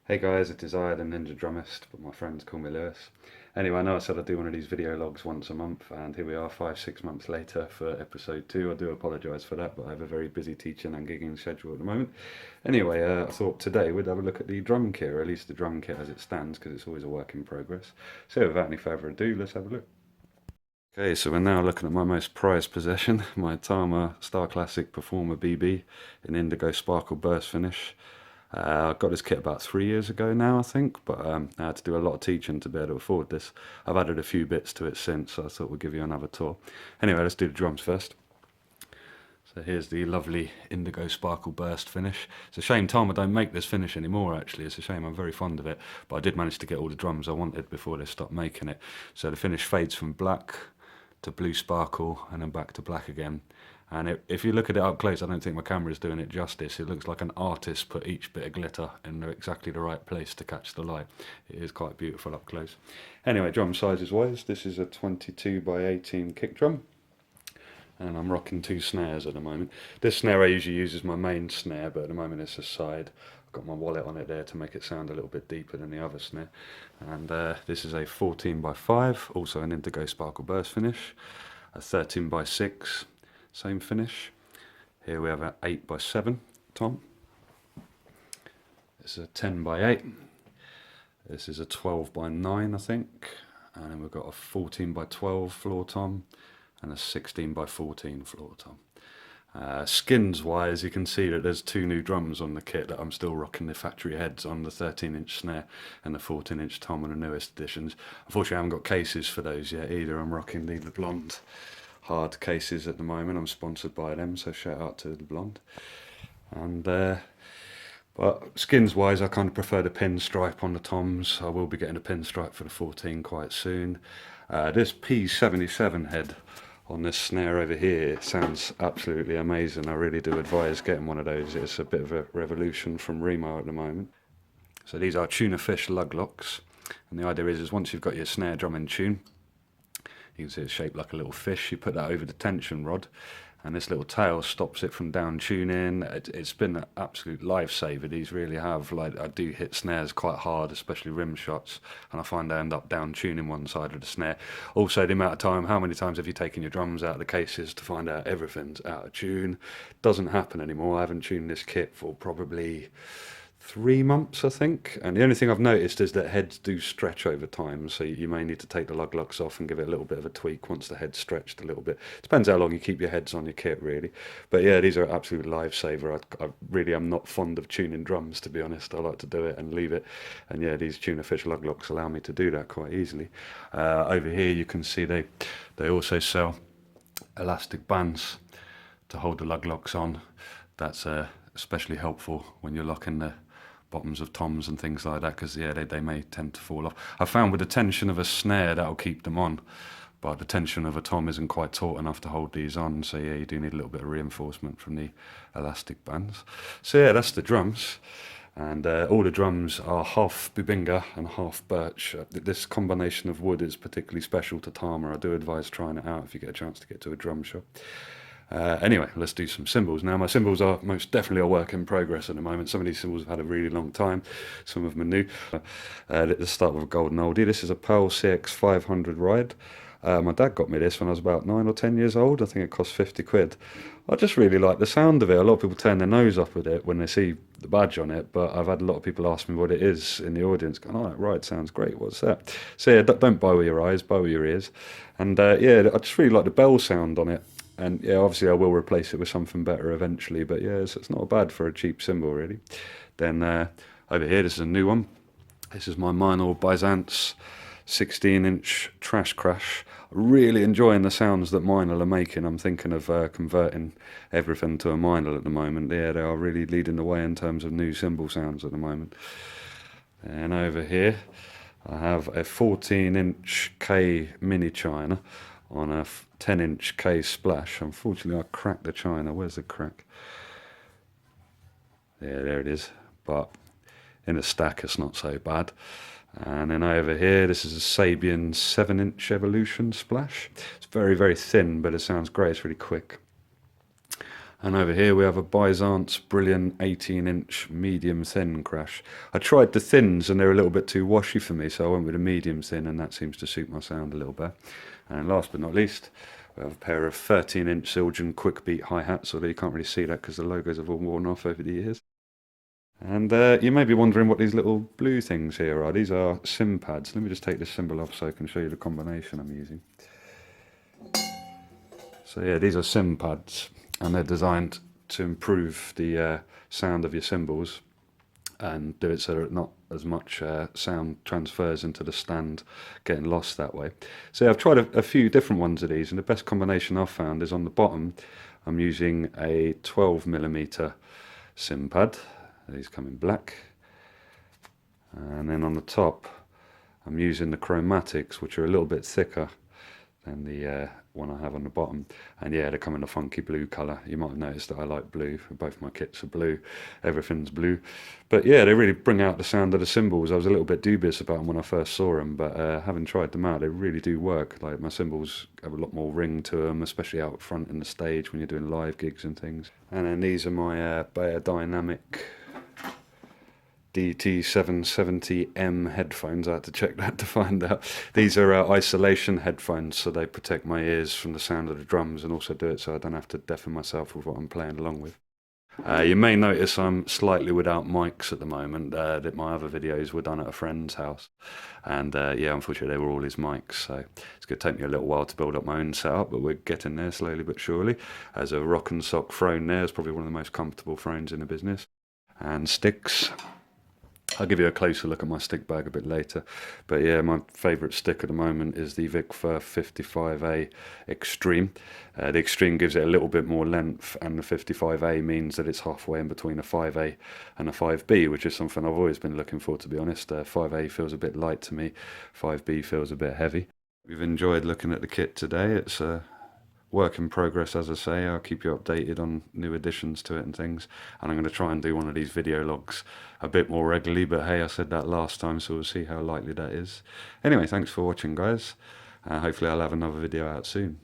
Hey guys, it is I, the Ninja Drummist, but my friends call me Lewis. Anyway, I know I said I'd do one of these video logs once a month, and here we are 5, 6 months later for episode 2. I do apologise for that, but I have a very busy teaching and gigging schedule at the moment. Anyway, I thought today we'd have a look at the drum kit, or at least the drum kit as it stands, because it's always a work in progress. So without any further ado, let's have a look. Okay, so we're now looking at my most prized possession, my Tama Star Classic Performer BB in Indigo Sparkle Burst Finish. I got this kit about 3 years ago now, I think, but I had to do a lot of teaching to be able to afford this. I've added a few bits to it since, so I thought we'd give you another tour. Anyway, let's do the drums first. So here's the lovely Indigo Sparkle Burst finish. It's a shame Tama don't make this finish anymore, actually. It's a shame, I'm very fond of it, but I did manage to get all the drums I wanted before they stopped making it. So the finish fades from black to blue sparkle and then back to black again. And if you look at it up close, I don't think my camera is doing it justice. It looks like an artist put each bit of glitter in exactly the right place to catch the light. It is quite beautiful up close. Anyway, drum sizes wise, this is a 22 by 18 kick drum. And I'm rocking 2 snares at the moment. This snare I usually use as my main snare, but at the moment it's a side. I've got my wallet on it there to make it sound a little bit deeper than the other snare. And this is a 14 by 5, also an Indigo Sparkle Burst finish. A 13 by 6. Same finish. Here we have an 8 by 7 tom. This is a 10 by 8. This is a 12 by 9, I think. And then we've got a 14 by 12 floor tom and a 16 by 14 floor tom. Skins wise, you can see that there's 2 new drums on the kit that I'm still rocking the factory heads on, the 13-inch snare and the 14-inch tom on the newest editions. Unfortunately I haven't got cases for those yet either. I'm rocking the blonde hard cases at the moment. I'm sponsored by them, so shout out to the blonde. And but skins wise, I kind of prefer the pinstripe on the toms. I will be getting a pinstripe for the 14 quite soon. This P77 head on this snare over here sounds absolutely amazing. I really do advise getting one of those. It's a bit of a revolution from Remo at the moment. So these are tuna fish lug locks, and the idea is once you've got your snare drum in tune, you can see it's shaped like a little fish. You put that over the tension rod, and this little tail stops it from down tuning. It's been an absolute lifesaver. These really have. Like, I do hit snares quite hard, especially rim shots, and I find I end up down tuning one side of the snare. Also, the amount of time, how many times have you taken your drums out of the cases to find out everything's out of tune? Doesn't happen anymore. I haven't tuned this kit for probably 3 months, I think, and the only thing I've noticed is that heads do stretch over time, so you may need to take the lug locks off and give it a little bit of a tweak once the head's stretched a little bit. Depends how long you keep your heads on your kit, really. But yeah, these are an absolute lifesaver. I really am not fond of tuning drums, to be honest. I like to do it and leave it, and yeah, these tuna fish lug locks allow me to do that quite easily. Over here you can see they also sell elastic bands to hold the lug locks on. That's especially helpful when you're locking the bottoms of toms and things like that, because yeah, they may tend to fall off. I found with the tension of a snare that'll keep them on, but the tension of a tom isn't quite taut enough to hold these on, so yeah, you do need a little bit of reinforcement from the elastic bands. So yeah, that's the drums, and all the drums are half bubinga and half birch. This combination of wood is particularly special to Tama. I do advise trying it out if you get a chance to get to a drum shop. Anyway, let's do some cymbals. Now, my cymbals are most definitely a work in progress at the moment. Some of these cymbals have had a really long time. Some of them are new. Let's start with a golden oldie. This is a Pearl CX500 ride. My dad got me this when I was about 9 or 10 years old. I think it cost 50 quid. I just really like the sound of it. A lot of people turn their nose up at it when they see the badge on it, but I've had a lot of people ask me what it is in the audience, going, oh, that ride sounds great, what's that? So yeah, don't buy with your eyes, buy with your ears. And yeah, I just really like the bell sound on it. And yeah, obviously I will replace it with something better eventually, but yeah, it's not bad for a cheap cymbal, really. Then over here, this is a new one. This is my Minor Byzance 16-inch Trash Crash. Really enjoying the sounds that Minor are making. I'm thinking of converting everything to a Minor at the moment. Yeah, they are really leading the way in terms of new cymbal sounds at the moment. And over here, I have a 14-inch K Mini China on a 10-inch K Splash. Unfortunately, I cracked the china. Where's the crack? Yeah, there it is. But in a stack, it's not so bad. And then over here, this is a Sabian 7-inch Evolution Splash. It's very, very thin, but it sounds great. It's really quick. And over here we have a Byzance Brilliant 18-inch medium thin crash. I tried the thins and they're a little bit too washy for me, so I went with a medium thin, and that seems to suit my sound a little bit. And last but not least, we have a pair of 13-inch Siljan quick beat hi-hats, although you can't really see that because the logos have all worn off over the years. And you may be wondering what these little blue things here are. These are sim pads. Let me just take this symbol off so I can show you the combination I'm using. So yeah, these are sim pads, and they're designed to improve the sound of your cymbals and do it so that not as much sound transfers into the stand, getting lost that way. So I've tried a few different ones of these, and the best combination I've found is on the bottom. I'm using a 12mm sim pad. These come in black. And then on the top, I'm using the chromatics, which are a little bit thicker than the one I have on the bottom. And yeah, they come in a funky blue colour. You might have noticed that I like blue. Both my kits are blue. Everything's blue. But yeah, they really bring out the sound of the cymbals. I was a little bit dubious about them when I first saw them, but having tried them out, they really do work. Like, my cymbals have a lot more ring to them, especially out front in the stage when you're doing live gigs and things. And then these are my Bayer Dynamic DT770M headphones. I had to check that to find out. These are isolation headphones, so they protect my ears from the sound of the drums, and also do it so I don't have to deafen myself with what I'm playing along with. You may notice I'm slightly without mics at the moment. That my other videos were done at a friend's house, and yeah, unfortunately they were all his mics, so it's going to take me a little while to build up my own setup, but we're getting there slowly but surely. As a rock and sock throne there is probably one of the most comfortable thrones in the business. And sticks. I'll give you a closer look at my stick bag a bit later, but yeah, my favourite stick at the moment is the Vic Firth 55A Extreme. The Extreme gives it a little bit more length, and the 55A means that it's halfway in between a 5A and a 5B, which is something I've always been looking for, to be honest. 5A feels a bit light to me, 5B feels a bit heavy. We've enjoyed looking at the kit today. It's work in progress, as I say. I'll keep you updated on new additions to it and things, and I'm going to try and do one of these video logs a bit more regularly, but hey, I said that last time, so we'll see how likely that is. Anyway, thanks for watching, guys. Hopefully I'll have another video out soon.